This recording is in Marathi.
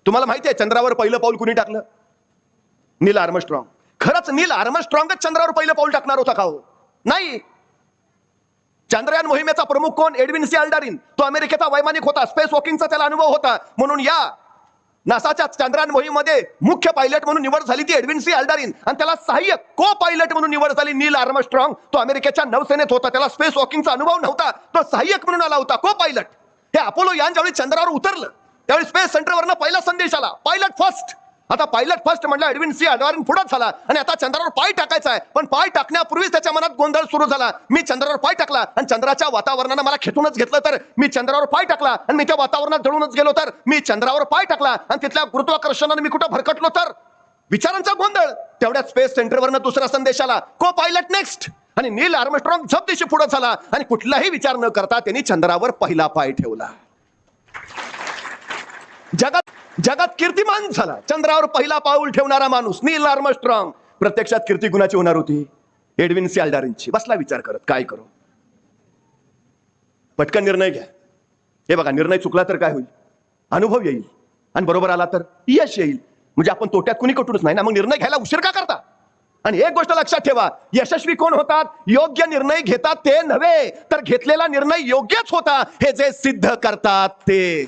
तुम्हाला माहिती आहे चंद्रावर पहिलं पाऊल कुणी टाकलं? नील आर्मस्ट्रॉंग. खरंच नील आर्मस्ट्रॉंगच चंद्रावर पहिलं पाऊल टाकणार होता का हो? नाही. चंद्रयान मोहिमेचा प्रमुख कोण? Edwin C Aldrin. तो अमेरिकेचा वैमानिक होता, स्पेस वॉकिंगचा त्याला अनुभव होता, म्हणून या नासाच्या चंद्रयान मोहिमेमध्ये मुख्य पायलट म्हणून निवड झाली ती एडविन सी अल्डारिन, आणि त्याला सहाय्यक को पायलट म्हणून निवड झाली नील आर्मस्ट्रॉंग. तो अमेरिकेच्या नौसेनेत होता, त्याला स्पेस वॉकिंगचा अनुभव नव्हता, तो सहाय्यक म्हणून आला होता, को पायलट. हे अपोलो यान ज्यावेळी चंद्रावर उतरलं त्यावेळी स्पेस सेंटरवरनं पहिला संदेश आला, पायलट फर्स्ट. आता पायलट फर्स्ट म्हटलं एडविन सी अल्डारिन पुढेच झाला, आणि आता चंद्रावर पाय टाकायचा आहे. पण पाय टाकण्यापूर्वीच त्याच्या मनात गोंधळ सुरू झाला. मी चंद्रावर पाय टाकला आणि चंद्राच्या वातावरणानं मला खेचूनच घेतलं तर? मी चंद्रावर पाय टाकला आणि मी त्या वातावरणात जळूनच गेलो तर? मी चंद्रावर पाय टाकला आणि तिथल्या गुरुत्वाकर्षणाने मी कुठं भरकटलो तर? विचारांचा गोंधळ. तेवढ्यात स्पेस सेंटरवरनं दुसरा संदेश आला, को पायलट नेक्स्ट. आणि नील आर्मस्ट्रॉंग झपदिशी पुढे झाला आणि कुठलाही विचार न करता त्यांनी चंद्रावर पहिला पाय ठेवला. जगात कीर्तिमान झाला चंद्रावर पहिला पाऊल ठेवणारा माणूस नील आर्मस्ट्रॉंग. प्रत्यक्षात कीर्ती गुणाची होणार होती? एडविन सी अल्डारिनची. बसला विचार करत, काय करू? पटकन निर्णय घ्या. हे बघा, निर्णय चुकला तर काय होईल? अनुभव येईल, आणि बरोबर आला तर यश येईल. म्हणजे आपण तोट्यात कुणी कटूनच नाही ना. मग निर्णय घ्यायला उशीर का करता? आणि एक गोष्ट लक्षात ठेवा, यशस्वी कोण होतात? योग्य निर्णय घेतात ते नव्हे, तर घेतलेला निर्णय योग्यच होता हे जे सिद्ध करतात ते.